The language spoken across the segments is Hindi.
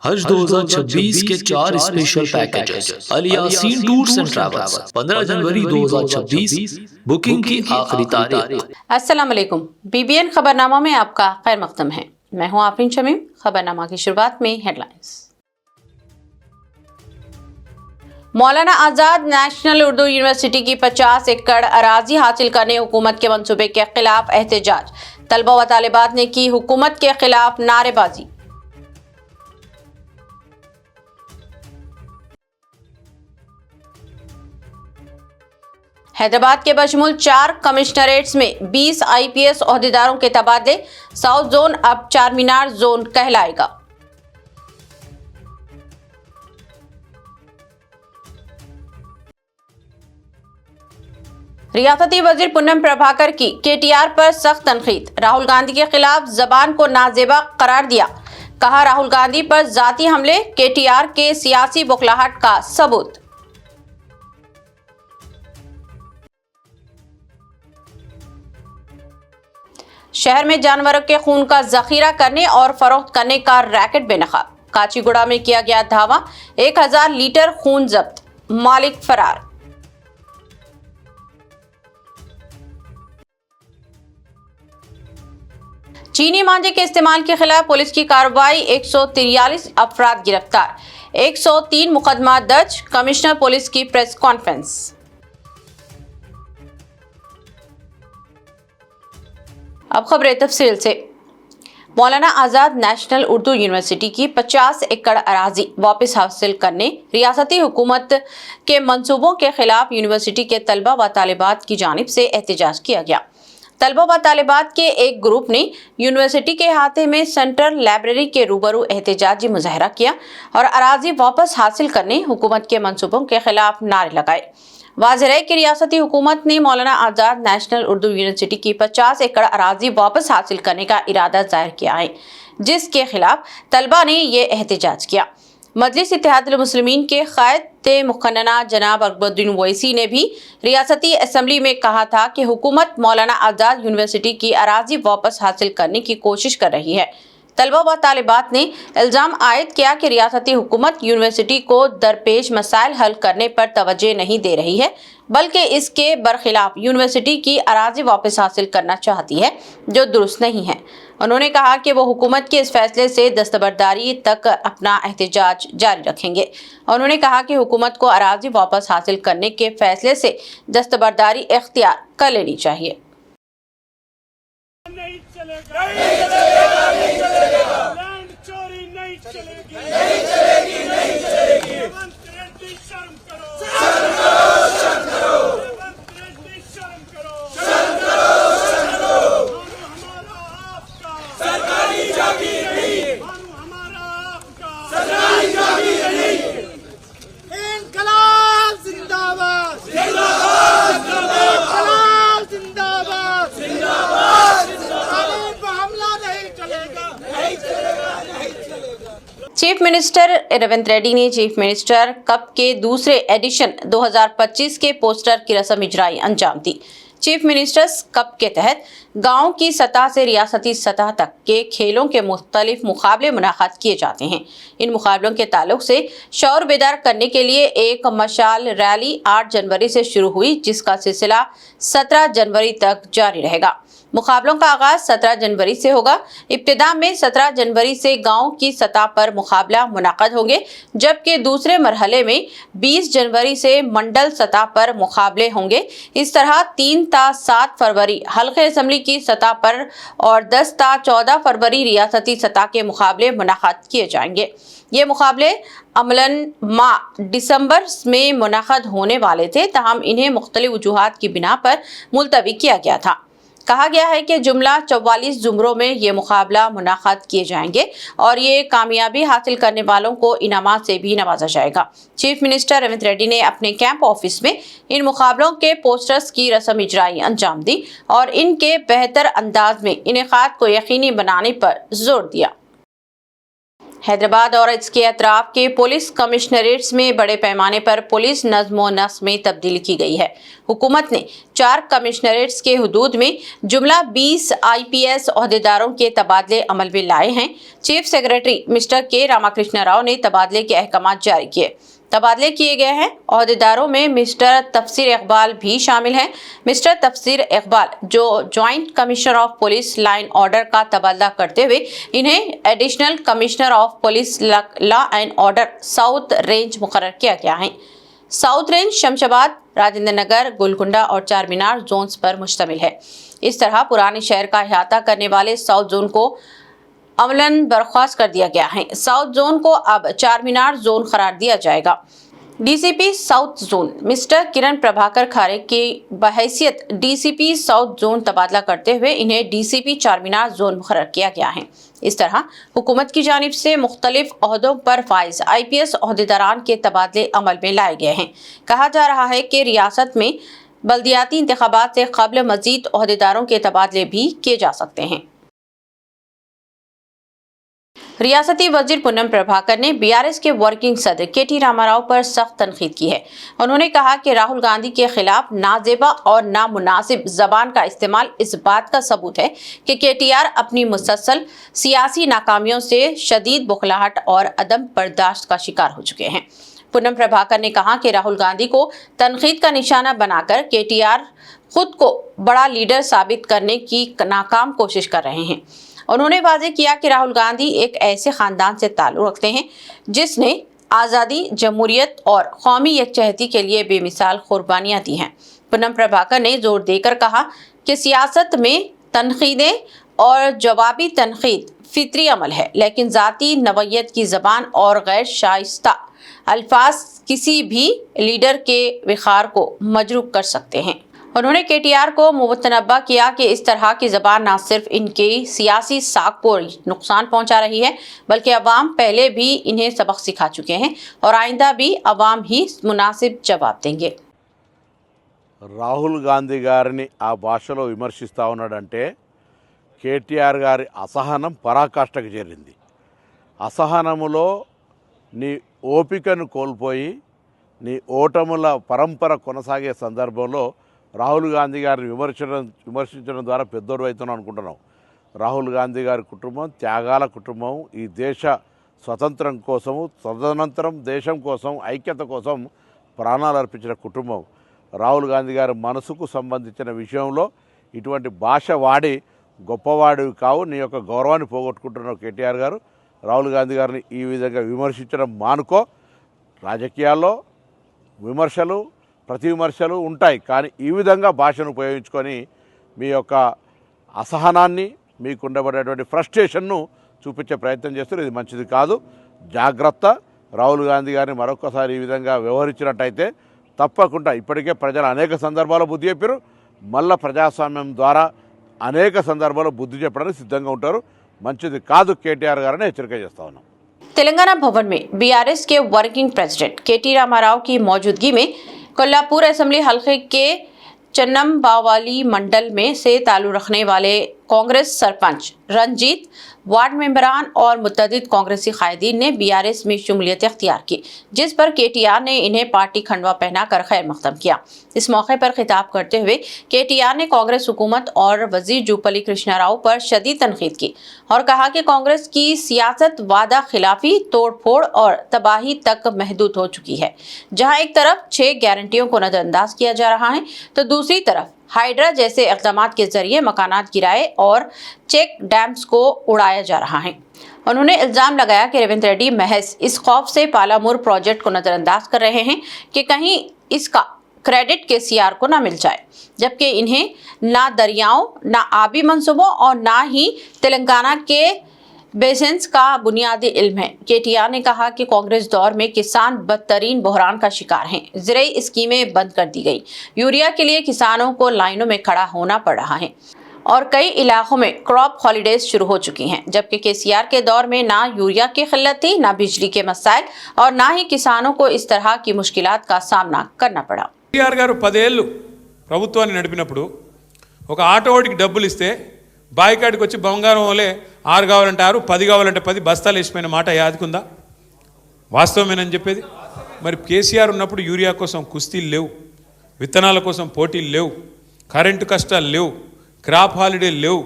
हज 2026 के 4 special packages Al Yaseen tours and travels 15 जनवरी 2026 बुकिंग की आखिरी तारीख। अस्सलाम वालेकुम। बीबीएन खबरनामा में आपका खैर मकदम है। मैं हूं आफरीन शमीम। खबरनामा की शुरुआत में headlines. Maulana Azad national Urdu university की 50 एकड़ अराजी हासिल करने हुकूमत के मंसूबे के खिलाफ एहतजाज। तलबा व तालिबात ने की हुकूमत के खिलाफ नारेबाजी। हैदराबाद के बशमूल 4 कमिश्नरेट्स में 20 आईपीएस ओहदेदारों के तबादले। साउथ जोन अब चारमीनार जोन कहलाएगा। रियासती वजीर पूनम प्रभाकर की केटीआर पर सख्त तनकीद। राहुल गांधी के खिलाफ जबान को नाजेबा करार दिया। कहा, राहुल गांधी पर जाती हमले केटीआर के सियासी बौखलाहट का सबूत। शहर में जानवरों के खून का जखीरा करने और फरोख्त करने का रैकेट बेनकाब। काचीगुड़ा में किया गया धावा। 1000 लीटर खून जब्त, मालिक फरार। चीनी मांझे के इस्तेमाल के खिलाफ पुलिस की कार्रवाई। 143 अफराद गिरफ्तार, 103 मुकदमा दर्ज। कमिश्नर पुलिस की प्रेस कॉन्फ्रेंस। अब खबरें तफसील से। मौलाना आजाद नेशनल उर्दू यूनिवर्सिटी की 50 एकड़ अराजी वापस हासिल करने रियासती हुकूमत के मंसूबों के खिलाफ यूनिवर्सिटी के तलबा व तालिबात की जानिब से एहतजाज किया गया। तलबा व तालिबात के एक ग्रुप ने यूनिवर्सिटी के अहाते में सेंट्रल लाइब्रेरी के रूबरू एहतजाजी मुजाहरा किया और अराजी वापस हासिल करने हुकूमत के मंसूबों के खिलाफ नारे लगाए। वाज़ेह है कि रियासती हुकूमत ने मौलाना आजाद नेशनल उर्दू यूनिवर्सिटी की 50 एकड़ अराजी वापस हासिल करने का इरादा जाहिर किया है, जिसके खिलाफ तलबा ने ये एहतजाज किया। मजलिस इत्तेहादुल मुस्लिमीन के क़ायद मुक़न्नना जनाब अकबरुद्दीन ओवैसी ने भी रियासती असम्बली में कहा था कि हुकूमत मौलाना आजाद यूनिवर्सिटी की अराजी वापस हासिल करने की कोशिश कर रही है। तलबा व तालिबात ने इल्ज़ाम आयद किया कि रियासती हुकूमत यूनिवर्सिटी को दरपेश मसाइल हल करने पर तवज्जो नहीं दे रही है, बल्कि इसके बरखिलाफ यूनिवर्सिटी की अराजी वापस हासिल करना चाहती है, जो दुरुस्त नहीं है। उन्होंने कहा कि वो हुकूमत के इस फैसले से दस्तबरदारी तक अपना एहतजाज जारी रखेंगे। उन्होंने कहा कि हुकूमत को अराजी वापस हासिल करने के फैसले से दस्तबरदारी इख्तियार कर लेनी चाहिए। नहीं चलेगा, नहीं चलेगा, नहीं चलेगा। लैंड चोरी नहीं चलेगी, नहीं चलेगी, नहीं चलेगी। रेवंत रेड्डी शर्म करो, शर्म करो, शर्म करो। रेवंत रेड्डी शर्म करो, शर्म करो, शर्म करो। हमारा आपका सरकारी जागीर नहीं, हमारा आपका सरकारी जागीर नहीं। इनकलाब जिंदाबाद, जिंदाबाद, जिंदाबाद, जिंदाबाद, जिंदाबाद। चीफ मिनिस्टर रेवंत रेड्डी ने चीफ मिनिस्टर कप के दूसरे एडिशन 2025 के पोस्टर की रस्म इजराई अंजाम दी। चीफ मिनिस्टर्स कप के तहत गांव की सतह से रियासती सतह तक के खेलों के मुख्तलिफ मुकाबले मुनाक़द किए जाते हैं। इन मुकाबलों के ताल्लुक से शौर बेदार करने के लिए एक मशाल रैली 8 जनवरी से शुरू हुई, जिसका सिलसिला 17 जनवरी तक जारी रहेगा। मुकाबलों का आगाज 17 जनवरी से होगा। इब्तिदा में 17 जनवरी से गांव की सतह पर मुकाबला मुनाक़द होंगे, जबकि दूसरे मरहले में 20 जनवरी से मंडल सतह पर मुकाबले होंगे। इस तरह 3 ता 7 फरवरी हल्के असम्बली की सतह पर और 10 ता 14 फरवरी रियासती सतह के मुकाबले मुनाक़द किए जाएंगे। ये मुकाबले अमलन माह दिसंबर में मुनाक़द होने वाले थे, ताहम इन्हें मुख्तलिफ वजूहात की बिना पर मुलतवी किया गया था। कहा गया है कि जुमला 44 जुमरों में ये मुकाबला मुनाक़द किए जाएंगे और ये कामयाबी हासिल करने वालों को इनामात से भी नवाजा जाएगा। चीफ मिनिस्टर रेवंत रेड्डी ने अपने कैंप ऑफिस में इन मुकाबलों के पोस्टर्स की रस्म इजराई अंजाम दी और इनके बेहतर अंदाज में इनेकाद को यकीनी बनाने पर जोर दिया। हैदराबाद और इसके अतराफ के पुलिस कमिश्नरेट्स में बड़े पैमाने पर पुलिस नज़्म व नस्क में तब्दीली की गई है। हुकूमत ने 4 कमिश्नरेट्स के हुदूद में जुमला 20 IPS ओहदेदारों के तबादले अमल में लाए हैं। चीफ सेक्रेटरी मिस्टर के रामाकृष्ण राव ने तबादले के अहकाम जारी किए। तबादले किए गए हैं ओहदेदारों में मिस्टर तफसीर इकबाल भी शामिल हैं। मिस्टर तफसीर इकबाल जो joint commissioner of police line order का तबादला करते हुए इन्हें additional commissioner of police law and order south range मुकर्रर किया गया है। साउथ रेंज शमशाबाद, राजेंद्र नगर, गोलकुंडा और चार मीनार जोन्स पर मुश्तमिल है। इस तरह पुराने शहर का अहाता करने वाले साउथ जोन को अमलन बर्खास्त कर दिया गया है। साउथ जोन को अब चार मीनार जोन करार दिया जाएगा। डीसीपी साउथ जोन मिस्टर किरण प्रभाकर खारे की बहैसियत डीसीपी साउथ जोन तबादला करते हुए इन्हें डीसीपी चार मीनार जोन मुकर्रर किया गया है। इस तरह हुकूमत की जानिब से मुख्तलिफ ओहदों पर फाइज IPS ओहदेदारान के तबादले अमल में लाए गए हैं। कहा जा रहा है कि रियासत में बल्दियाती इंतखाबात से कबल मजीद ओहदेदारों के तबादले भी किए जा सकते हैं। रियासती वजीर पूनम प्रभाकर ने BRS के वर्किंग सदर KT रामाराव पर सख्त तनकीद की है। उन्होंने कहा कि राहुल गांधी के खिलाफ नाजेबा और नामुनासिब जबान का इस्तेमाल इस बात का सबूत है कि KTR अपनी मुसलसल सियासी नाकामियों से शदीद बुखलाहट और अदम बर्दाश्त का शिकार हो चुके हैं। पूनम प्रभाकर ने कहा कि राहुल गांधी को तनकीद का निशाना बनाकर KTR खुद को बड़ा लीडर साबित करने की नाकाम कोशिश कर रहे हैं। उन्होंने वाज़ेह किया कि राहुल गांधी एक ऐसे खानदान से ताल्लुक़ रखते हैं जिसने आज़ादी, जमहूरियत और कौमी यकजहती के लिए बेमिसाल कुर्बानियाँ दी हैं। पूनम प्रभाकर ने जोर देकर कहा कि सियासत में तनकीदें और जवाबी तनकीद फितरी अमल है, लेकिन ज़ाती नवयत की ज़बान और गैर शाइस्ता अल्फाज किसी भी लीडर के विखार को मजरूह कर सकते हैं। उन्होंने KTR को मुतनब्बा किया कि इस तरह की ज़बान न सिर्फ इनके सियासी साख को नुकसान पहुंचा रही है, बल्कि अवाम पहले भी इन्हें सबक सिखा चुके हैं और आइंदा भी अवाम ही मुनासिब जवाब देंगे। రాహుల్ గాంధీ గారిని ఆ భాషలో విమర్శిస్తూ ఉన్నాడంటే KTR గారి అసహనం పరాకాష్ఠకు చేరింది. అసహనములో నీ ఓపికను కోల్పోయి నీ ఓటముల పరంపర కొనసాగే సందర్భంలో రాహుల్ గాంధీ గారిని విమర్శించడం ద్వారా పెద్దోడు అవుతున్నాం అనుకుంటున్నాం. రాహుల్ గాంధీ గారి కుటుంబం త్యాగాల కుటుంబం. ఈ దేశ స్వతంత్రం కోసము, తదనంతరం దేశం కోసం, ఐక్యత కోసం ప్రాణాలు అర్పించిన కుటుంబం. రాహుల్ గాంధీ గారి మనసుకు సంబంధించిన విషయంలో ఇటువంటి భాష వాడి గొప్పవాడివి కావు, నీ యొక్క గౌరవాన్ని పోగొట్టుకుంటున్నావు KTR గారు. రాహుల్ గాంధీ గారిని ఈ విధంగా విమర్శించడం మానుకో. రాజకీయాల్లో విమర్శలు, ప్రతి విమర్శలు ఉంటాయి, కానీ ఈ విధంగా భాషను ఉపయోగించుకొని మీ యొక్క అసహనాన్ని, మీకు ఉండబడేటువంటి ఫ్రస్ట్రేషన్ను చూపించే ప్రయత్నం చేస్తారు. ఇది మంచిది కాదు. జాగ్రత్త. రాహుల్ గాంధీ గారిని మరొకసారి ఈ విధంగా వ్యవహరించినట్టయితే తప్పకుండా ఇప్పటికే ప్రజలు అనేక సందర్భాల్లో బుద్ధి చెప్పారు, మళ్ళా ప్రజాస్వామ్యం ద్వారా అనేక సందర్భాల్లో బుద్ధి చెప్పడానికి సిద్ధంగా ఉంటారు. మంచిది కాదు KTR గారిని హెచ్చరిక చేస్తా ఉన్నాం. तेलंगाना भवन में BRS के वर्किंग प्रेसिडेंट KT रामाराव की मौजूदगी में कोल्हापुर असेंबली हल्के के चन्नम्बावाली मंडल में से ताल्लुक़ रखने वाले कांग्रेस सरपंच रंजीत, वार्ड मेंबरान और मुतअद्दिद कांग्रेसी कायदीन ने BRS में शमूलियत इख्तियार की, जिस पर KTR ने इन्हें पार्टी खंडवा पहनाकर खैर मकदम किया। इस मौके पर खिताब करते हुए KTR ने कांग्रेस हुकूमत और वजीर जूपली कृष्णा राव पर शदीद तनकीद की और कहा कि कांग्रेस की सियासत वादा खिलाफी, तोड़ फोड़ और तबाही तक महदूद हो चुकी है। जहां एक तरफ 6 गारंटियों को नजरअंदाज किया जा रहा है, तो दूसरी तरफ हाइड्रा जैसे इक़दामात के जरिए मकानात गिराए और चेक डैम्स को उड़ाया जा रहा है। उन्होंने इल्ज़ाम लगाया कि रेवंत रेड्डी महज इस खौफ से पालामुर प्रोजेक्ट को नज़रअंदाज कर रहे हैं कि कहीं इसका क्रेडिट KCR को ना मिल जाए, जबकि इन्हें ना दरियाओं, ना आबी मंसूबों और ना ही तेलंगाना के बेसिन्स का बुनियादी इल्म है। KTR ने कहा कि कांग्रेस दौर में किसान बदतरीन बहरान का शिकार हैं। ज़राई स्कीमें बंद कर दी गई, यूरिया के लिए किसानों को लाइनों में खड़ा होना पड़ रहा है और कई इलाकों में क्रॉप हॉलीडेज शुरू हो चुकी हैं, जबकि KCR के दौर में ना यूरिया की किल्लत थी, ना बिजली के मसाइल और ना ही किसानों को इस तरह की मुश्किलात का सामना करना पड़ा। KTR గారు 10 ఏళ్ళు ప్రభుత్వాన్ని నడిపినప్పుడు ఒక ఆటోడికి డబ్బులు ఇస్తే బాయికాడికి వచ్చి బంగారం వలే 6 కావాలంటే 6, 10 కావాలంటే 10 బస్తాలు వేసిపోయిన మాట యాదుకుందా? వాస్తవమేనని చెప్పేది. మరి కేసీఆర్ ఉన్నప్పుడు యూరియా కోసం కుస్తీలు లేవు, విత్తనాల కోసం పోటీలు లేవు, కరెంటు కష్టాలు లేవు, క్రాప్ హాలిడేలు లేవు,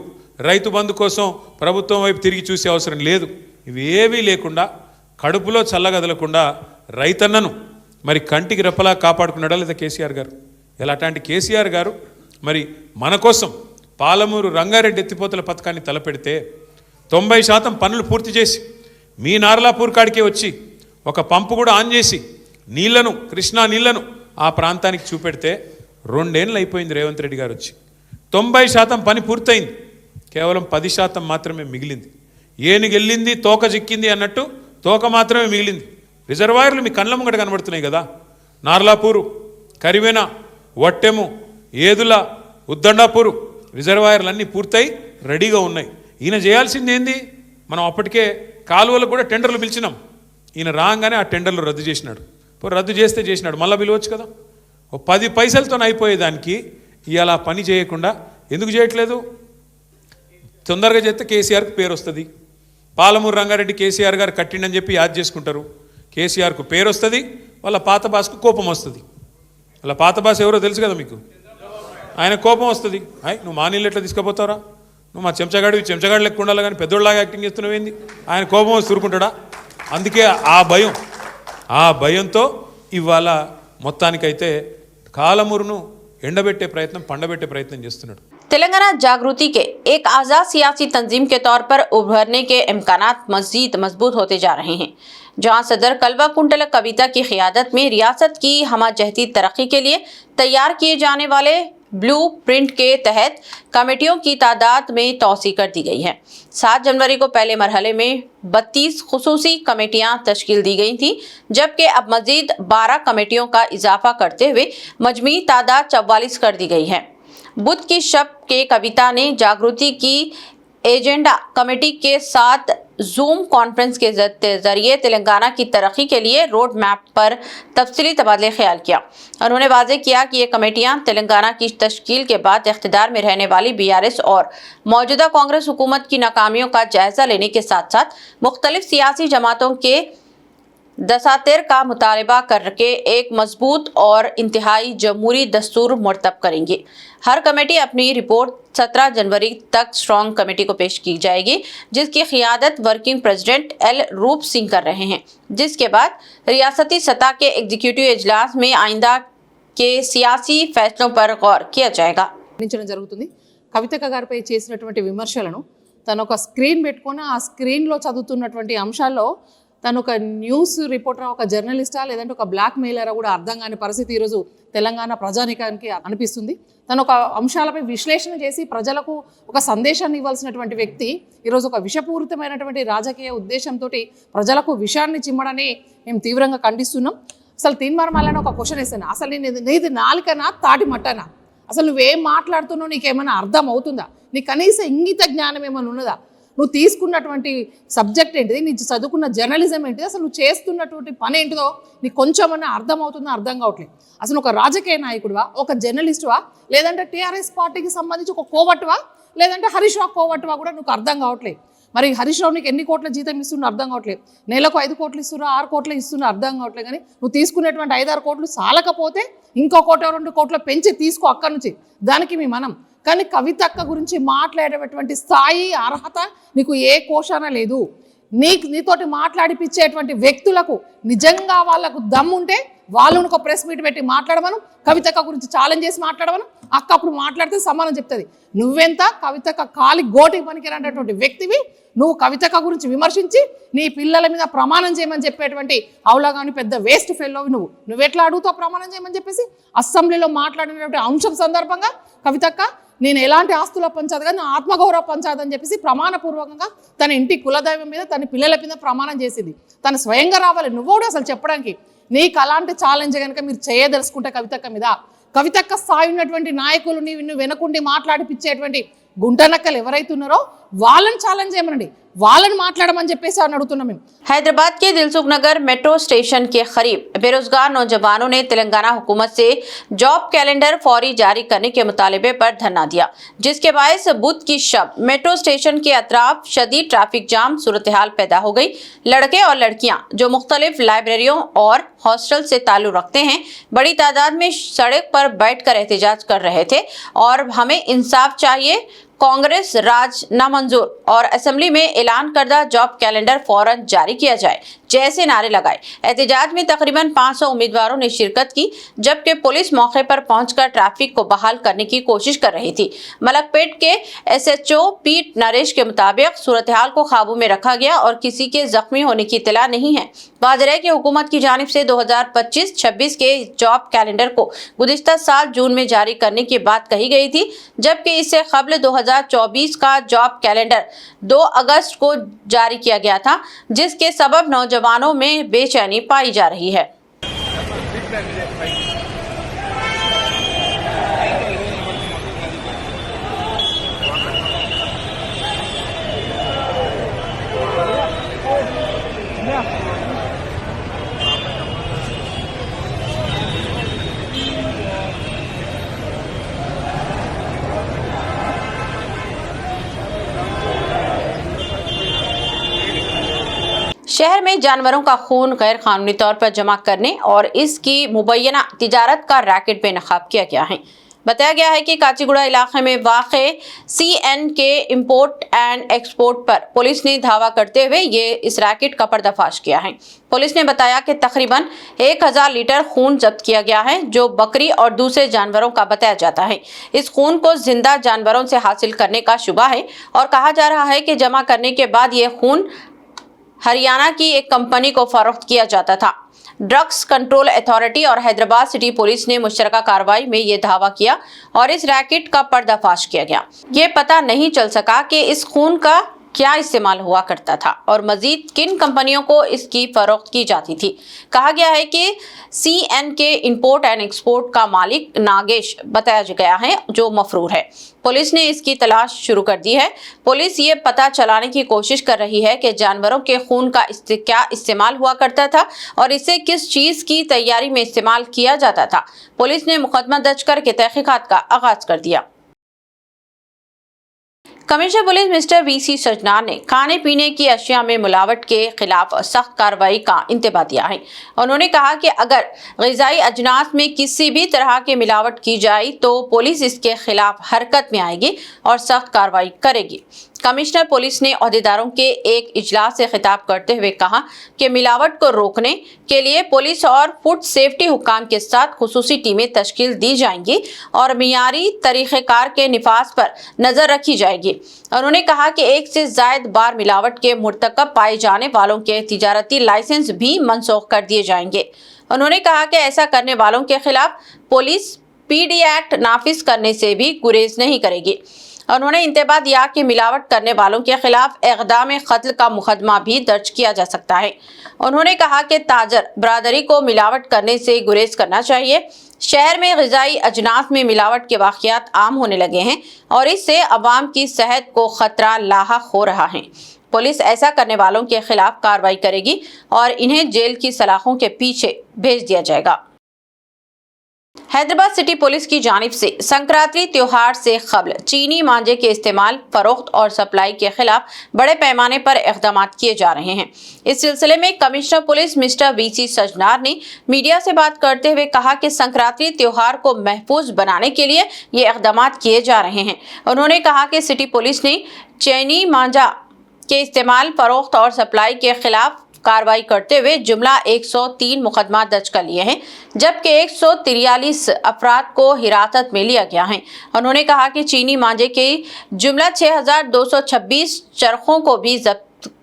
రైతు బంధు కోసం ప్రభుత్వం వైపు తిరిగి చూసే అవసరం లేదు. ఇవేవీ లేకుండా కడుపులో చల్లగదలకుండా రైతన్నను మరి కంటికి రెప్పలా కాపాడుకున్నాడా లేదా కేసీఆర్ గారు? అలాంటి కేసీఆర్ గారు మరి మన కోసం పాలమూరు రంగారెడ్డి ఎత్తిపోతల పథకాన్ని తలపెడితే 90% పనులు పూర్తి చేసి మీ నార్లాపూర్ కాడికే వచ్చి ఒక పంపు కూడా ఆన్ చేసి నీళ్లను, కృష్ణా నీళ్లను ఆ ప్రాంతానికి చూపెడితే 2 ఏళ్ళు అయిపోయింది రేవంత్ రెడ్డి గారు వచ్చి. 90% పని పూర్తయింది, కేవలం 10% మాత్రమే మిగిలింది. ఏనుగెళ్ళింది తోక చిక్కింది అన్నట్టు తోక మాత్రమే మిగిలింది. రిజర్వాయర్లు మీ కళ్ళ ముంగట కనబడుతున్నాయి కదా. నార్లాపూరు, కరివెన, వట్టెము, ఏదుల, ఉద్దండాపూరు రిజర్వాయర్లు అన్నీ పూర్తయి రెడీగా ఉన్నాయి. ఈయన చేయాల్సింది ఏంది? మనం అప్పటికే కాలువలకు కూడా టెండర్లు పిలిచినాం. ఈయన రాగానే ఆ టెండర్లు రద్దు చేసినాడు. రద్దు చేస్తే చేసినాడు, మళ్ళీ పిలవచ్చు కదా. 10 పైసలతో అయిపోయేదానికి ఇవాళ పని చేయకుండా ఎందుకు చేయట్లేదు? తొందరగా చేస్తే కేసీఆర్కి పేరు వస్తుంది. పాలమూరు రంగారెడ్డి కేసీఆర్ గారు కట్టిండని చెప్పి యాద్ చేసుకుంటారు. కేసీఆర్కు పేరు వస్తుంది, వాళ్ళ పాత బాస్కు కోపం వస్తుంది. వాళ్ళ పాత బాస్ ఎవరో తెలుసు కదా మీకు. ఆయన కోపం వస్తుంది, నువ్వు మా నీళ్ళు ఎట్లా తీసుకుపోతారా, నువ్వు మా చెంచగాడు లెక్క ఉండాలి కానీ పెద్దోళ్ళలాగా యాక్టింగ్ చేస్తున్నావేంది? ఆయన కోపం వచ్చి ఊరుకుంటాడా? అందుకే ఆ భయంతో ఇవాళ మొత్తానికైతే కాలమూరును ఎండబెట్టే ప్రయత్నం, పండబెట్టే ప్రయత్నం చేస్తున్నాడు. तेलंगाना जागृति के एक आज़ाद सियासी तंजीम के तौर पर उभरने के इम्कानात मज़ीद मजबूत होते जा रहे हैं, जहां सदर कलवा कुंटल कविता की क़ियादत में रियासत की हमाजहती तरक्की के लिए तैयार किए जाने वाले ब्लू प्रिंट के तहत कमेटियों की तादाद में तौसी कर दी गई है। 7 जनवरी को पहले मरहले में 32 खुसूसी कमेटियां तश्कील दी गई थी, जबकि अब मजीद 12 कमेटियों का इजाफा करते हुए मजमूई तादाद 44 कर दी गई है। बुध की शब के कविता ने जागृति की एजेंडा कमेटी के साथ जूम कॉन्फ्रेंस के जरिए तेलंगाना की तरक्की के लिए रोड मैप पर तफसीली तबादले ख्याल किया। उन्होंने वाज़ेह किया कि ये कमेटियां तेलंगाना की तश्कील के बाद इख्तिदार में रहने वाली BRS और मौजूदा कांग्रेस हुकूमत की नाकामियों का जायजा लेने के साथ साथ मुख्तलिफ सियासी जमातों के दसातिर का मुतालबा करके एक मजबूत और इंतहाई जमहूरी दस्तूर मुरतब करेंगे। हर कमेटी अपनी रिपोर्ट 17 जनवरी तक स्ट्रॉन्ग कमेटी को पेश की जाएगी, जिसकी क़ियादत वर्किंग प्रेसिडेंट L रूप सिंह कर रहे हैं, जिसके बाद रियासती सतह के एग्जीक्यूटिव इजलास में आइंदा के सियासी फैसलों पर गौर किया जाएगा। జరుగుతుంది కవితక్క గారిపై చేసినటువంటి విమర్శలను తను ఒక స్క్రీన్ పెట్టుకొని ఆ స్క్రీన్లో చదువుతున్నటువంటి అంశాల్లో తను ఒక న్యూస్ రిపోర్టర్, ఒక జర్నలిస్టా లేదంటే ఒక బ్లాక్ మెయిలరా కూడా అర్థం కాని పరిస్థితి ఈరోజు తెలంగాణ ప్రజానికానికి అనిపిస్తుంది. తను ఒక అంశాలపై విశ్లేషణ చేసి ప్రజలకు ఒక సందేశాన్ని ఇవ్వాల్సినటువంటి వ్యక్తి ఈరోజు ఒక విషపూరితమైనటువంటి రాజకీయ ఉద్దేశంతో ప్రజలకు విషయాన్ని చిమ్మడని మేము తీవ్రంగా ఖండిస్తున్నాం. అసలు తీన్మార్మాలని ఒక క్వశ్చన్ వేస్తాను, అసలు నీది నాలుకనా తాటి మట్టనా? అసలు నువ్వేం మాట్లాడుతున్నావు, నీకేమైనా అర్థం అవుతుందా? నీ కనీస ఇంగిత జ్ఞానం ఏమైనా ఉన్నదా? నువ్వు తీసుకున్నటువంటి సబ్జెక్ట్ ఏంటిది, నీ చదువుకున్న జర్నలిజం ఏంటిది, అసలు నువ్వు చేస్తున్నటువంటి పని ఏంటిదో నీకు కొంచెమన్నా అర్థం అవుతుందో అర్థం కావట్లేదు. అసలు ఒక రాజకీయ నాయకుడివా, ఒక జర్నలిస్టువా, లేదంటే TRS పార్టీకి సంబంధించి ఒక కోవట్టువా, లేదంటే హరీష్ రావు కోవట్టువా కూడా నువ్వు అర్థం కావట్లేదు. మరి హరీష్ రావు నీకు ఎన్ని కోట్ల జీతం ఇస్తున్నా అర్థం కావట్లేదు. నెలకు 5 కోట్లు ఇస్తున్నా, 6 కోట్లు ఇస్తున్నా అర్థం కావట్లేదు. కానీ నువ్వు తీసుకునేటువంటి 5-6 కోట్లు చాలకపోతే ఇంకో 1-2 కోట్ల పెంచి తీసుకో అక్కడి నుంచి, దానికి మీ మనం. కానీ కవితక్క గురించి మాట్లాడేటువంటి స్థాయి, అర్హత నీకు ఏ కోశాన లేదు. నీతోటి మాట్లాడిపించేటువంటి వ్యక్తులకు నిజంగా వాళ్ళకు దమ్ముంటే వాళ్ళను ఒక ప్రెస్ మీట్ పెట్టి మాట్లాడమను, కవితక్క గురించి ఛాలెంజ్ చేసి మాట్లాడమను. అక్క అప్పుడు మాట్లాడితే సమానం చెప్తుంది. నువ్వెంత కవితక్క కాలి గోటికి పనికిరానటువంటి వ్యక్తివి, నువ్వు కవితక్క గురించి విమర్శించి నీ పిల్లల మీద ప్రమాణం చేయమని చెప్పేటువంటి అవులాగాని పెద్ద వేస్ట్ ఫెల్లోవి నువ్వెట్లా అడుగుతావు ప్రమాణం చేయమని చెప్పేసి? అసెంబ్లీలో మాట్లాడినటువంటి అంశం సందర్భంగా కవితక్క నేను ఎలాంటి ఆస్తుల పంచాదు కానీ ఆత్మగౌరవ పంచాదు అని చెప్పేసి ప్రమాణపూర్వకంగా తన ఇంటి కులదైవం మీద, తన పిల్లల మీద ప్రమాణం చేసింది. తను స్వయంగా రావాలి, నువ్వు కూడా అసలు చెప్పడానికి. నీకు అలాంటి ఛాలెంజ్ కనుక మీరు చేయదలుచుకుంటే కవితక్క మీద, కవితక్క స్థాయి ఉన్నటువంటి నాయకులు నువ్వు వెనకుండి మాట్లాడిపించేటువంటి గుంట నక్కలు ఎవరైతే ఉన్నారో వాళ్ళని ఛాలెంజ్ చేయమనండి, వాళ్ళని మాట్లాడమని చెప్పేసి అని అడుగుతున్నాం మేము. हैदराबाद के दिलसुख नगर मेट्रो स्टेशन के करीब बेरोजगार नौजवानों ने तेलंगाना हुकूमत से जॉब कैलेंडर फौरी जारी करने के मुतालबे पर धरना दिया, जिसके बायस बुध की शब मेट्रो स्टेशन के अतराफ शदीद ट्रैफिक जाम सूरत हाल पैदा हो गई। लड़के और लड़कियां जो मुख्तलिफ लाइब्रेरियों और हॉस्टल से ताल्लुक रखते हैं, बड़ी तादाद में सड़क पर बैठकर एहतजाज कर रहे थे और हमें इंसाफ चाहिए, कांग्रेस राज नामंजूर और असेंबली में ऐलान करदा जॉब कैलेंडर फौरन जारी किया जाए जैसे नारे लगाए। एहतजाज में तकरीबन 500 उम्मीदवारों ने शिरकत की, जबकि पुलिस मौके पर पहुंचकर ट्रैफिक को बहाल करने की कोशिश कर रही थी। मलकपेट के SHO पीट नरेश के मुताबिक सूरत हाल को काबू में रखा गया और किसी के जख्मी होने की इत्तला नहीं है। वाज़ेह है कि हुकूमत की जानिब से 2025-26 के जॉब कैलेंडर को गुज़िश्ता साल जून में जारी करने की बात कही गई थी, जबकि इससे कबल 2024 का जॉब कैलेंडर 2 अगस्त को जारी किया गया था, जिसके सबब नौजवानों में बेचैनी पाई जा रही है। शहर में जानवरों का खून गैर कानूनी तौर पर जमा करने और इसकी मुबैना तिजारत का रैकेट बेनकाब किया गया है। बताया गया है कि काचीगुड़ा इलाके में वाक़े CNK इंपोर्ट एंड एक्सपोर्ट पर पुलिस ने धावा करते हुए इस रैकेट का पर्दाफाश किया है। पुलिस ने बताया कि तकरीबन 1000 लीटर खून जब्त किया गया है, जो बकरी और दूसरे जानवरों का बताया जाता है। इस खून को जिंदा जानवरों से हासिल करने का शुबा है और कहा जा रहा है कि जमा करने के बाद ये खून हरियाणा की एक कंपनी को फरोख्त किया जाता था। ड्रग्स कंट्रोल अथॉरिटी और हैदराबाद सिटी पुलिस ने मुश्तरका कार्रवाई में ये दावा किया और इस रैकेट का पर्दाफाश किया गया। ये पता नहीं चल सका कि इस खून का क्या इस्तेमाल हुआ करता था और मजीद किन कंपनियों को इसकी फरोख्त की जाती थी। कहा गया है कि CNK इंपोर्ट एंड एक्सपोर्ट का मालिक नागेश बताया गया है, जो मफरूर है। पुलिस ने इसकी तलाश शुरू कर दी है। पुलिस ये पता चलाने की कोशिश कर रही है कि जानवरों के खून का क्या इस्तेमाल हुआ करता था और इसे किस चीज़ की तैयारी में इस्तेमाल किया जाता था। पुलिस ने मुकदमा दर्ज करके तहकीकात का आगाज कर दिया। Commissioner police mister VC Sajjanar ने खाने पीने की अशिया में मिलावट के खिलाफ सख्त कार्रवाई का इंतबा दिया है। उन्होंने कहा कि अगर ग़िज़ाई अजनास में किसी भी तरह की मिलावट की जाए तो पुलिस इसके खिलाफ हरकत में आएगी और सख्त कार्रवाई करेगी। कमिश्नर पुलिस ने अहदेदारों के एक इजलास से खिताब करते हुए कहा कि मिलावट को रोकने के लिए पुलिस और फूड सेफ्टी हुक्काम के साथ खुसूसी टीमें तश्कील दी जाएंगी और मियारी तरीक़ेकार के निफाज पर नज़र रखी जाएगी। उन्होंने कहा कि एक से ज़ायद बार मिलावट के मुर्तकब पाए जाने वालों के तिजारती लाइसेंस भी मनसूख कर दिए जाएंगे। उन्होंने कहा कि ऐसा करने वालों के खिलाफ पुलिस PD एक्ट नाफिज करने से भी गुरेज नहीं करेगी। उन्होंने इंतबा दिया कि मिलावट करने वालों के खिलाफ इक़दाम क़त्ल का मुकदमा भी दर्ज किया जा सकता है। उन्होंने कहा कि ताजर बरादरी को मिलावट करने से गुरेज करना चाहिए। शहर में ग़िज़ाई अजनास में मिलावट के वाक़यात आम होने लगे हैं और इससे अवाम की सेहत को ख़तरा लाहक हो रहा है। पुलिस ऐसा करने वालों के खिलाफ कार्रवाई करेगी और इन्हें जेल की सलाखों के पीछे भेज दिया जाएगा। हैदराबाद सिटी पुलिस की जानिब से संक्रांति त्योहार से कबल चीनी मांझे के इस्तेमाल, फरोख्त और सप्लाई के खिलाफ बड़े पैमाने पर इक़दाम किए जा रहे हैं। इस सिलसिले में commissioner police mister VC Sajjanar ने मीडिया से बात करते हुए कहा कि संक्रांति त्योहार को महफूज बनाने के लिए ये इक़दाम किए जा रहे हैं। उन्होंने कहा कि सिटी पुलिस ने चीनी मांझा के इस्तेमाल, फरोख्त और सप्लाई के खिलाफ कार्रवाई करते हुए जुमला 103 मुकदमा दर्ज कर लिए हैं, जबकि 143 अफराद को हिरासत में लिया गया है। उन्होंने कहा कि चीनी मांझे के जुमला 6226 चरखों को भी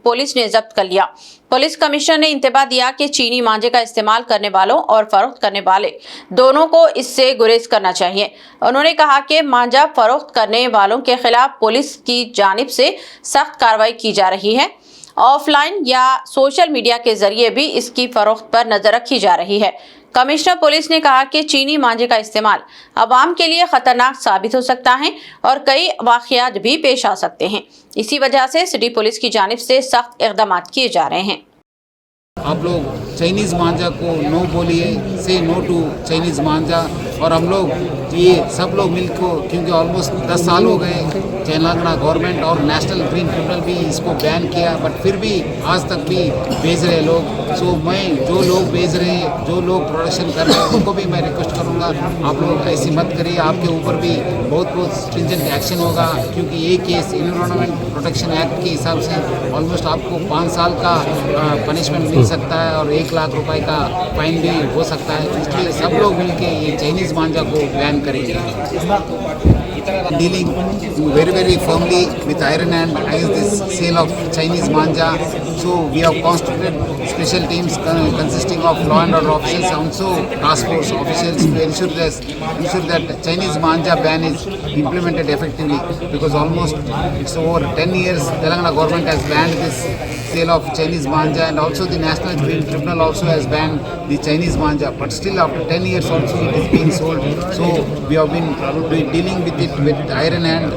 पुलिस ने जब्त कर लिया। पुलिस कमिश्नर ने इंतबा दिया कि चीनी मांझे का इस्तेमाल करने वालों और फरोख्त करने वाले दोनों को इससे गुरेज करना चाहिए। उन्होंने कहा कि मांझा फरोख्त करने वालों के खिलाफ पुलिस की जानिब से सख्त कार्रवाई की जा रही है ऑफलाइन या सोशल मीडिया के जरिए भी इसकी फरोख्त पर नजर रखी जा रही है। कमिश्नर पुलिस ने कहा कि चीनी मांझे का इस्तेमाल अवाम के लिए खतरनाक साबित हो सकता है और कई वाक़यात भी पेश आ सकते हैं। इसी वजह से सिटी पुलिस की जानिब से सख्त इक़दाम किए जा रहे हैं। आप लोग चाइनीज़ मांझा को नो बोलिए, से नो टू चाइनीज़ मांझा। और हम लोग ये सब लोग मिलकर, क्योंकि ऑलमोस्ट 10 साल हो गए तेलंगाना गवर्नमेंट और नेशनल ग्रीन ट्रिब्यूनल भी इसको बैन किया, बट फिर भी आज तक भी बेच रहे लोग। सो मैं जो लोग बेच रहे हैं, जो लोग प्रोडक्शन कर रहे हैं, उनको भी मैं रिक्वेस्ट करूँगा, आप लोग ऐसी मत करिए। आपके ऊपर भी बहुत स्ट्रिंजेंट एक्शन होगा, क्योंकि ये केस एनवायरनमेंट प्रोटेक्शन एक्ट के हिसाब से ऑलमोस्ट आपको 5 साल का पनिशमेंट मिल सकता है और 1 लाख रुपए का फाइन भी हो सकता है। इसलिए सब लोग मिलकर ये चाइनीज़ मांझा को बैन करेंगे। Dealing very firmly with iron hand against this sale of Chinese manja. So we have constituted special teams consisting of law and order officers and also task force officials to ensure that Chinese manja ban is implemented effectively, because almost it's over 10 years Telangana government has banned this sale of Chinese manja, and also the National Green Tribunal also has banned the Chinese manja, but still after 10 years also it is being sold. So we have been dealing with it with iron hand.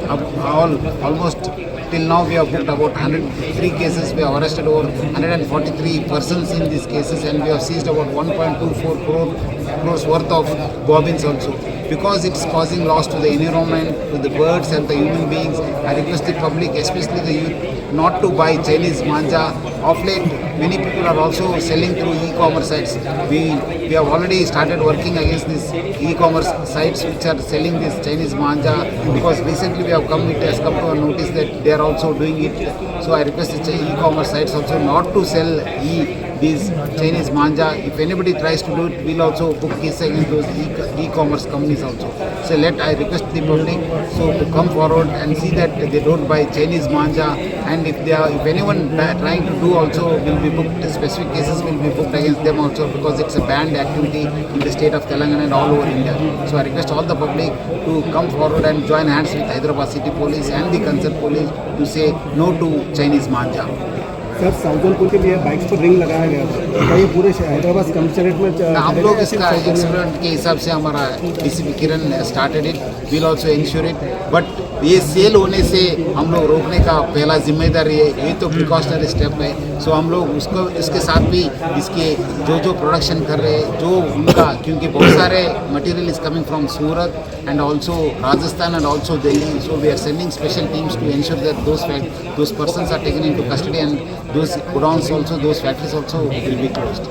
Almost till now we have booked about 103 cases. We have arrested over 143 persons in these cases, and we have seized about 1.24 crores worth of bobbins also. Because it's causing loss to the environment, to the birds and the human beings, I request the public, especially the youth, not to buy Chinese manja. Of late, many people are also selling through e-commerce sites. We have already started working against these e-commerce sites which are selling this Chinese manja, because recently we have come to a notice that they are also doing it. So I request the e-commerce sites also not to sell these Chinese manja. If anybody tries to do it, we'll also book cases against those e-commerce companies also. So I request the public to come forward and see that they don't buy Chinese manja, and if anyone trying to do also will be booked. Specific cases will be booked against them also, because it's a banned activity in the state of Telangana and all over India. So I request all the public to come forward and join hands with Hyderabad City Police and the concerned police to say no to Chinese manja. Sir, Saujanpur के लिए बाइक्स पर रिंग लगाया गया था, क्या ये पूरे हैदराबाद कमिश्नरेट में हम लोग इसका एक्सपेरिमेंट के हिसाब से हमारा DCP Kiran started it, will also ensure it, but ये सेल होने से हम लोग रोकने का पहला जिम्मेदार ये तो प्रिकॉशनरी स्टेप है। सो हम लोग उसको इसके साथ भी इसके जो प्रोडक्शन कर रहे हैं, जो उनका, क्योंकि बहुत सारे material is coming from Surat and also Rajasthan and also Delhi, so we are sending special teams to ensure that those persons are taken into custody, and those godowns also, those factories also will be closed.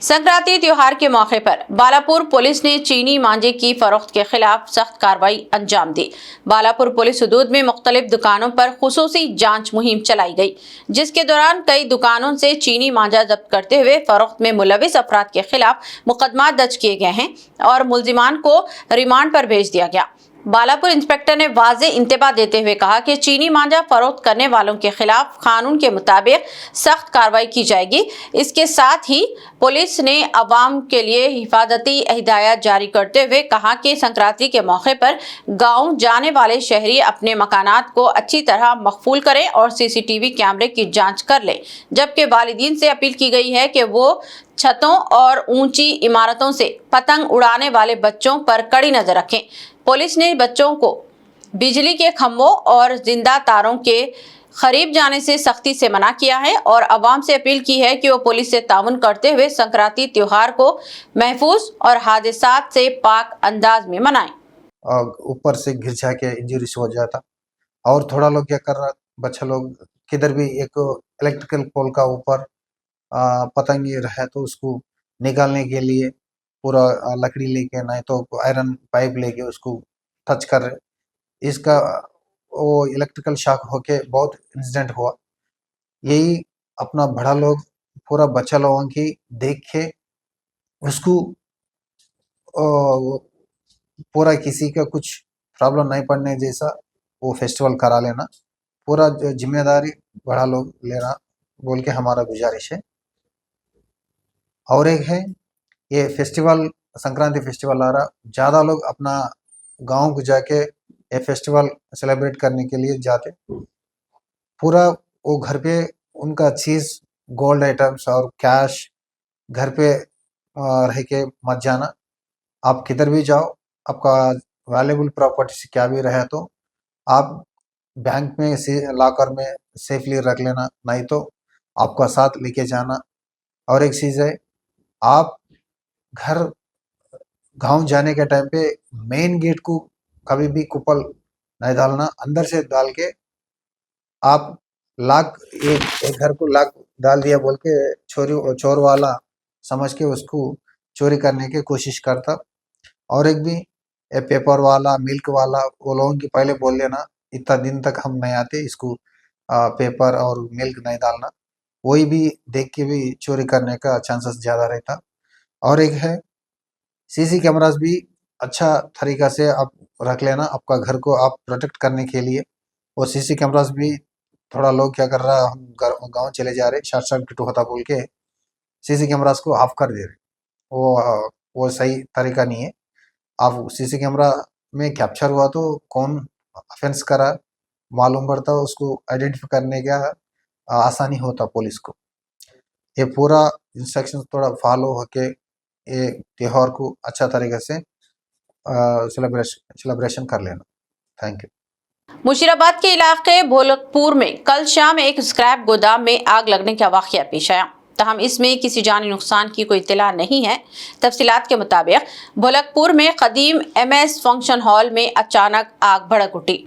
Sankranti त्योहार के मौके पर बालापुर पुलिस ने चीनी मांझे की फरोख्त के खिलाफ सख्त कार्रवाई अंजाम दी। बालापुर पुलिस हदूद में मुख्तलिफ दुकानों पर खुसूसी जांच मुहिम चलाई गई, जिसके दौरान कई दुकानों से चीनी मांझा जब्त करते हुए फरोख्त में मुलविस अफराद के खिलाफ मुकदमा दर्ज किए गए हैं और मुलजिमान को रिमांड पर भेज दिया गया। बालापुर इंस्पेक्टर ने वाज़े इंतबाह देते हुए कहा कि चीनी मांझा फरोख्त करने वालों के खिलाफ कानून के मुताबिक सख्त कार्रवाई की जाएगी। इसके साथ ही पुलिस ने अवाम के लिए हिफाजती हिदायत जारी करते हुए कहा कि संक्रांति के मौके पर गांव जाने वाले शहरी अपने मकानात को अच्छी तरह मकफूल करें और सीसीटीवी कैमरे की जांच कर लें, जबकि वालिदीन से अपील की गई है कि वो छतों और ऊंची इमारतों से पतंग उड़ाने वाले बच्चों पर कड़ी नजर रखें। पुलिस ने बच्चों को बिजली के खंभों और जिंदा तारों के करीब जाने से सख्ती से मना किया है और अवाम से अपील की है कि वो पुलिस से ताउन करते हुए संक्रांति त्योहार को महफूज और हादसात से पाक अंदाज में मनाएं। ऊपर से गिर जाके इंजरीज हो जाता, और थोड़ा लोग क्या कर रहा, बच्चा लोग किधर भी एक इलेक्ट्रिकल पोल का ऊपर पतंग ये रहा तो उसको निकालने के लिए पूरा लकड़ी लेके, नहीं तो आयरन पाइप लेके उसको टच कर रहे, इसका वो इलेक्ट्रिकल शॉक होके बहुत इंसिडेंट हुआ। यही अपना बड़ा लोग पूरा बच्चा लोगों की देख के उसको पूरा किसी का कुछ प्रॉब्लम नहीं पड़ने जैसा वो फेस्टिवल करा लेना, पूरा जो जिम्मेदारी बड़ा लोग लेना बोल के हमारा गुजारिश है। और एक है ये फेस्टिवल, संक्रांति फेस्टिवल आ रहा, ज़्यादा लोग अपना गांव को जाके ये फेस्टिवल सेलिब्रेट करने के लिए जाते, पूरा वो घर पे उनका चीज़ गोल्ड आइटम्स और कैश घर पे रह के मत जाना। आप किधर भी जाओ, आपका वैल्यूएबल प्रॉपर्टी से क्या भी रहे तो आप बैंक में से लॉकर में सेफली रख लेना, नहीं तो आपका साथ लेके जाना। और एक चीज़ है, आप घर गांव जाने के टाइम पे मेन गेट को कभी भी कुपल नहीं डालना, अंदर से डाल के आप लॉक एक घर को लॉक डाल दिया बोल के चोर वाला समझ के उसको चोरी करने की कोशिश करता। और एक भी ये पेपर वाला मिल्क वाला वो लोगों की पहले बोल लेना इतना दिन तक हम नहीं आते, इसको पेपर और मिल्क नहीं डालना, वही भी देख के भी चोरी करने का चांसेस ज़्यादा रहता। और एक है सीसी कैमरास भी अच्छा तरीका से आप रख लेना आपका घर को आप प्रोटेक्ट करने के लिए। और सीसी कैमरास भी थोड़ा लोग क्या कर रहा है, हम गाँव चले जा रहे शॉर्ट सर्किट होता बोल के सीसी कैमरास को ऑफ कर दे रहे, वो सही तरीका नहीं है। आप सीसी कैमरा में कैप्चर हुआ तो कौन ऑफेंस करा मालूम पड़ता, उसको आइडेंटिफाई करने का आसानी होता पुलिस को। ये पूरा इंस्ट्रक्शन थोड़ा फॉलो होके ये त्योहार को अच्छा तरीके से सेलिब्रेशन कर लेना। Thank you. मुशीराबाद के इलाके भोलकपुर में कल शाम एक स्क्रैप गोदाम में आग लगने का वाकया पेश आया। तहम इसमें किसी जानी नुकसान की कोई इत्तला नहीं है। तफसीलात के मुताबिक भोलकपुर में कदीम MS फंक्शन हॉल में अचानक आग भड़क उठी।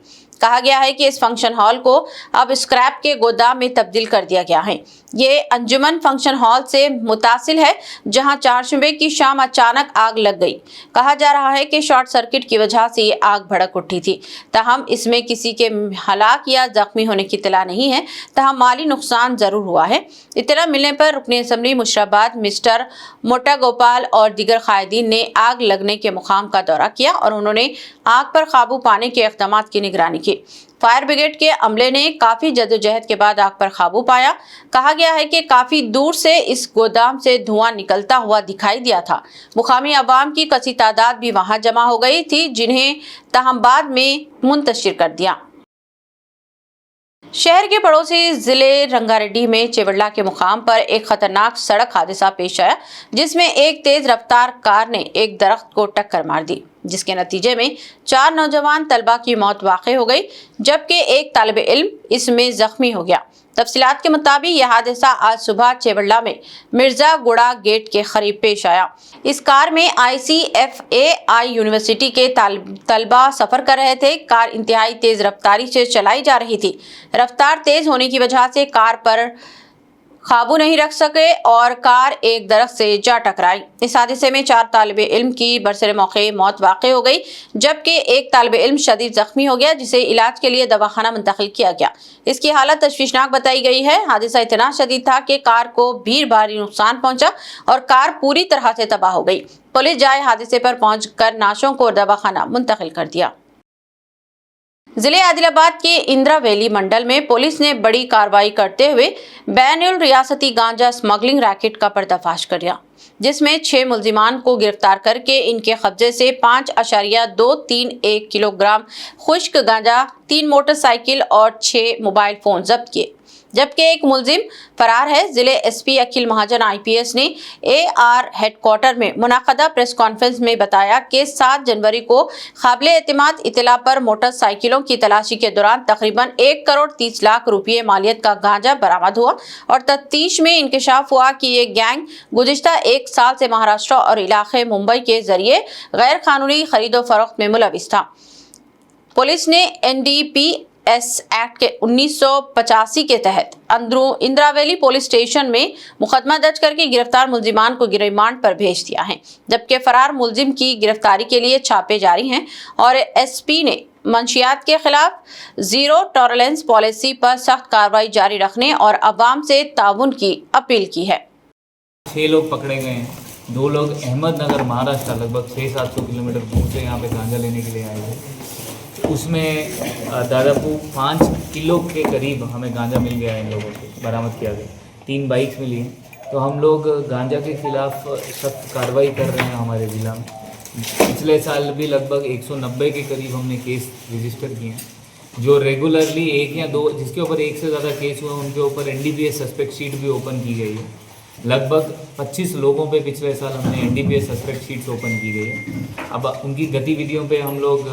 कहा गया है कि इस फंक्शन हॉल को अब स्क्रैप के गोदाम में तब्दील कर दिया गया है। ये अंजुमन फंक्शन हॉल से मुतासिल है, जहां चारशंबे की शाम अचानक आग लग गई। कहा जा रहा है कि शॉर्ट सर्किट की वजह से ये आग भड़क उठी थी। तहम इसमें किसी के हलाक या जख्मी होने की इत्तला नहीं है, तहम माली नुकसान जरूर हुआ है। इत्तला मिलने पर रुकन असम्बली मुशीराबाद मिस्टर मोटा गोपाल और दीगर कायदीन ने आग लगने के मुकाम का दौरा किया और उन्होंने आग पर काबू पाने के इक़दामात की निगरानी की। फायर ब्रिगेड के अमले ने काफी जद्दोजहद के बाद आग पर काबू पाया। कहा गया है कि काफी दूर से इस गोदाम से धुआं निकलता हुआ दिखाई दिया था। मुकामी अवाम की कसी तादाद भी वहां जमा हो गई थी, जिन्हें तहम बाद में मुंतशिर कर दिया। शहर के पड़ोसी जिले रंगारेड्डी में चेवड़ला के मुकाम पर एक खतरनाक सड़क हादसा पेश आया, जिसमें एक तेज रफ्तार कार ने एक दरख्त को टक्कर मार दी, जिसके नतीजे में 4 नौजवान तलबा की मौत वाक़ई हो गई, जबकि एक तालिब इल्म इसमें जख्मी हो गया। तफसीलात के मुताबिक यह हादसा आज सुबह चेवड़ला में मिर्जागुड़ा गेट के करीब पेश आया। इस कार में ICFAI यूनिवर्सिटी के तलबा सफर कर रहे थे। कार इंतहाई तेज रफ्तारी से चलाई जा रही थी। रफ्तार तेज होने की वजह से कार पर काबू नहीं रख सके और कार एक दरख्त से जा टकराई। इस हादसे में 4 तालिबे इल्म की बरसरे मौके मौत वाक़ई हो गई, जबकि एक तालिबे इल्म शदीद जख्मी हो गया, जिसे इलाज के लिए दवाखाना मुंतकिल किया गया। इसकी हालत तशवीशनाक बताई गई है। हादसा इतना शदीद था कि कार को भी भारी नुकसान पहुंचा और कार पूरी तरह से तबाह हो गई। पुलिस जाए हादसे पर पहुंचकर नाशों को दवाखाना मुंतकिल कर दिया। जिले आदिलाबाद के इंदिरा वैली मंडल में पुलिस ने बड़ी कार्रवाई करते हुए बैनुल रियासती गांजा स्मगलिंग रैकेट का पर्दाफाश कर दिया, जिसमें 6 मुल्जिमान को गिरफ्तार करके इनके कब्जे से 5.231 किलोग्राम खुश्क गांजा, 3 मोटरसाइकिल और 6 मोबाइल फोन जब्त किए, जबकि एक मुलजिम फरार है। जिले SP अखिल महाजन IPS ने AR हेडक्वार्टर में मुनाक़दा प्रेस कॉन्फ्रेंस में बताया कि 7 जनवरी को काबिले एतमाद इतला पर मोटरसाइकिलों की तलाशी के दौरान तकरीबन 1 करोड़ 30 लाख रुपये मालियत का गांजा बरामद हुआ और तफ्तीश में इंकशाफ हुआ कि ये गैंग गुज़िश्ता 1 साल से महाराष्ट्र और इलाके मुंबई के जरिए गैर कानूनी खरीदो फरोख्त में मुलविस था। पुलिस ने NDPS एक्ट के 1985 के तहत इंदिरा वैली पुलिस स्टेशन में मुकदमा दर्ज करके गिरफ्तार मुल्जिमान को रिमांड पर भेज दिया है, जबकि फरार मुल्जिम की गिरफ्तारी के लिए छापे जारी हैं और SP ने मंशियात के खिलाफ जीरो टॉलरेंस पॉलिसी पर सख्त कार्रवाई जारी रखने और अवाम से ताउन की अपील की है। 6 लोग पकड़े गए हैं। 2 लोग अहमदनगर महाराष्ट्र लगभग 600-700 किलोमीटर दूर से यहाँ पे गांजा लेने के लिए आए थे। उसमें दादापू 5 किलो के करीब हमें गांजा मिल गया है, इन लोगों से बरामद किया गया। 3 बाइक्स मिली हैं। तो हम लोग गांजा के खिलाफ सख्त कार्रवाई कर रहे हैं हमारे ज़िला में। पिछले साल भी लगभग 190 के करीब हमने केस रजिस्टर किए हैं। जो रेगुलरली एक या दो, जिसके ऊपर एक से ज़्यादा केस हुए उनके ऊपर NDPS सस्पेक्ट शीट भी ओपन की गई है। लगभग 25 लोगों पे पिछले साल हमने NDPS सस्पेक्ट शीट्स ओपन की गई है। अब उनकी गतिविधियों पे हम लोग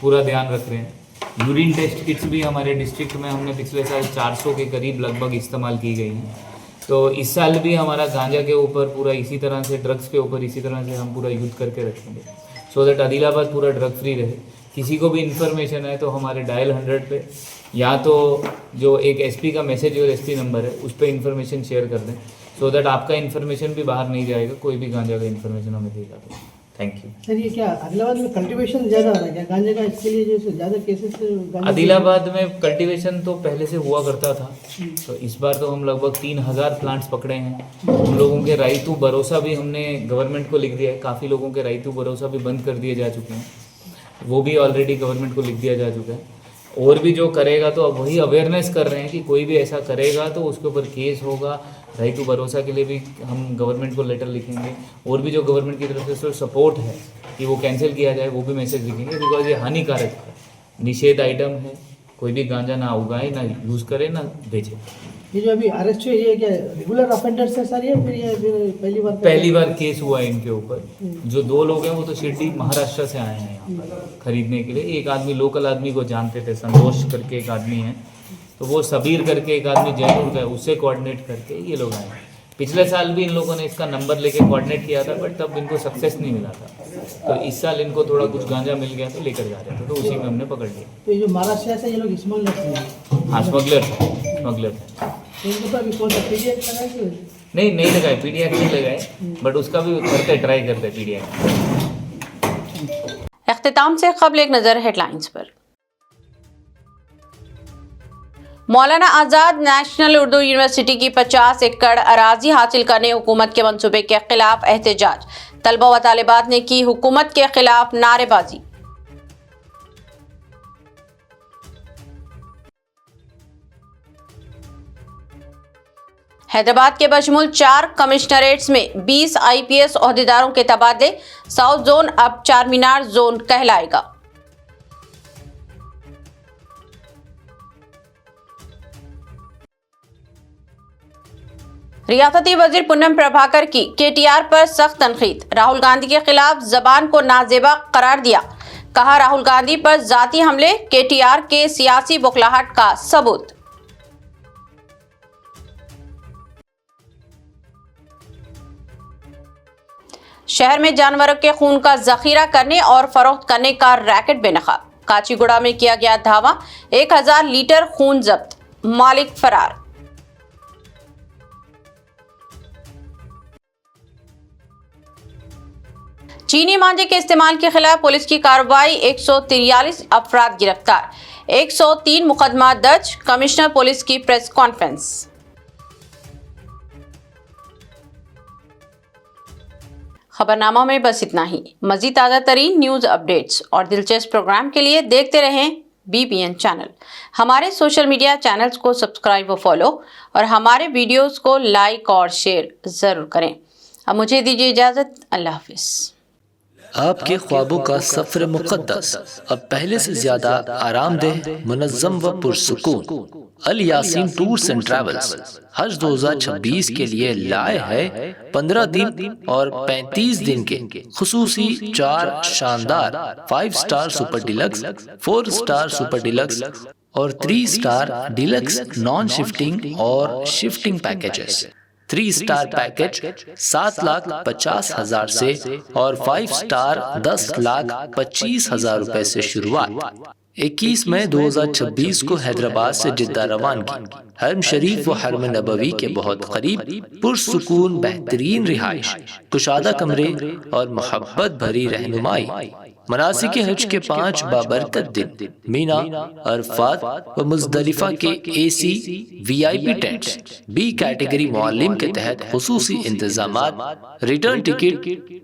पूरा ध्यान रख रहे हैं। यूरिन टेस्ट किट्स भी हमारे डिस्ट्रिक्ट में हमने पिछले साल 400 के करीब लगभग इस्तेमाल की गई हैं। तो इस साल भी हमारा गांजा के ऊपर पूरा इसी तरह से, ड्रग्स के ऊपर इसी तरह से हम पूरा युद्ध करके रखेंगे, सो दैट आदिलाबाद पूरा ड्रग फ्री रहे। किसी को भी इन्फॉर्मेशन है तो हमारे डायल 100 पे या तो जो एक SP का मैसेज और SP नंबर है उस पर इन्फॉर्मेशन शेयर कर दें, सो दैट आपका इन्फॉर्मेशन भी बाहर नहीं जाएगा, कोई भी गांजा का इन्फॉर्मेशन हमें देगा तो। Thank you sir. ये क्या आदिलाबाद में कल्टीवेशन ज़्यादा हो रहा है क्या गांजे का? इसके लिए जो ज़्यादा केसेस आदिलाबाद में कल्टीवेशन तो पहले से हुआ करता था, तो इस बार तो हम लगभग 3000 प्लांट्स पकड़े हैं। हम लोगों के राइट टू भरोसा भी हमने गवर्नमेंट को लिख दिया है। काफ़ी लोगों के राइट टू भरोसा भी बंद कर दिए जा चुके हैं, वो भी ऑलरेडी गवर्नमेंट को लिख दिया जा चुका है। और भी जो करेगा तो अब वही अवेयरनेस कर रहे हैं कि कोई भी ऐसा करेगा तो उसके ऊपर केस होगा। राइट टू भरोसा के लिए भी हम गवर्नमेंट को लेटर लिखेंगे, और भी जो गवर्नमेंट की तरफ से सपोर्ट है कि वो कैंसिल किया जाए वो भी मैसेज लिखेंगे, बिकॉज ये हानिकारक है, निषेध आइटम है। कोई भी गांजा ना उगाए, ना यूज़ करे, ना बेचे। ये जो अभी अरेस्ट हुए ये क्या रेगुलर ऑफेंडर्स है सर, या फिर पहली बार केस हुआ है इनके ऊपर? जो 2 लोग हैं वो तो शिरडी महाराष्ट्र से आए हैं यहाँ पर खरीदने के लिए। एक आदमी लोकल आदमी को जानते थे, संतोष करके एक आदमी है, तो वो सबीर करके एक आदमी जयपुर का है, उससे कोऑर्डिनेट करके ये लोग आए। पिछले साल भी इन लोगों ने इसका नंबर लेके कोऑर्डिनेट किया था, बट तब इनको सक्सेस नहीं मिला था। तो इस साल इनको थोड़ा कुछ गांजा मिल गया तो लेकर जा रहे थे, तो उसी में हमने पकड़ लिया। तो ये जो महाराष्ट्र से ये लोग स्मगलर हैं? हाँ, स्मगलर थे। इनको तो अभी कौन सा PDX लगाए कि नहीं लगाए, PDX नहीं लगाए, बट उसका भी ट्राई करते PDX। इख्तिताम से क़ब्ल एक नज़र हेडलाइंस पर। मौलाना आज़ाद नेशनल उर्दू यूनिवर्सिटी की 50 एकड़ अराजी हासिल करने हुकूमत के मंसूबे के खिलाफ एहतजाज। तलबा व तालिबात ने की हुकूमत के खिलाफ नारेबाजी। हैदराबाद के बशमूल 4 कमिश्नरेट्स में 20 IPS ओहदेदारों के तबादले। साउथ जोन अब चारमीनार जोन कहलाएगा। रियासती वजीर पूनम प्रभाकर की KTR पर सख्त तनकीद। राहुल गांधी के खिलाफ जबान को नाजेबा करार दिया। कहा, राहुल गांधी पर जाती हमले KTR के सियासी बौखलाहट का सबूत। शहर में जानवरों के खून का जखीरा करने और फरोख्त करने का रैकेट बेनकाब। काचीगुड़ा में किया गया धावा, 1000 लीटर खून जब्त, मालिक फरार। चीनी मांझे के इस्तेमाल के खिलाफ पुलिस की कार्रवाई, 143 अफराद गिरफ्तार, 103 मुकदमा दर्ज। कमिश्नर पुलिस की प्रेस कॉन्फ्रेंस। खबरनामा में बस इतना ही। मजीद ताज़ा तरीन न्यूज़ अपडेट्स और दिलचस्प प्रोग्राम के लिए देखते रहें BPN चैनल। हमारे सोशल मीडिया चैनल्स को सब्सक्राइब व फॉलो, और हमारे वीडियोस को लाइक और शेयर ज़रूर करें। अब मुझे दीजिए इजाज़त। अल्लाह हाफिज़। आपके ख्वाबों का सफर मुक़द्दस अब पहले से ज्यादा आरामदेह, मुनज़्ज़म व पुरसुकून। अल यासीन टूर्स एंड ट्रैवल्स हज 2026 के लिए लाए है 15 दिन और 35 दिन के खुसूसी 4 शानदार 5 star super deluxe, 4 star super deluxe और 3 स्टार डिलक्स नॉन शिफ्टिंग और शिफ्टिंग पैकेजेस। 3 स्टार पैकेज 7,50,000 से और 5 स्टार 10,25,000 रुपए से शुरुआत। 21 मई 2026 को हैदराबाद से जिद्दा रवानगी। हरम शरीफ व हरम नबवी के बहुत करीब पुरसुकून बेहतरीन रिहाइश, कुशादा कमरे और मोहब्बत भरी रहनुमाई। मनासिक हज के 5 बाबरकत दिन मीना, अरफात व मुज़दलिफा के AC VIP tents, B category मुअल्लिम के तहत खुसूसी इंतजामात, रिटर्न टिकट,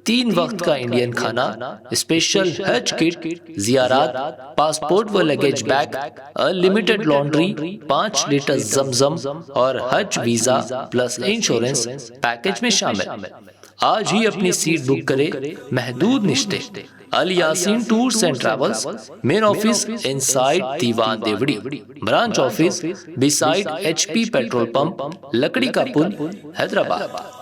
3 वक्त का इंडियन खाना, स्पेशल हज किट, जियारात, पासपोर्ट व luggage bag, unlimited laundry, 5 litre जमजम और हज वीजा प्लस इंश्योरेंस पैकेज में शामिल। आज ही अपनी सीट बुक करें। महदूद निश्ते। Al Yaseen tours and travels, main office inside Diwan Devdi, branch office beside HP petrol pump, Lakdi ka pull, Hyderabad.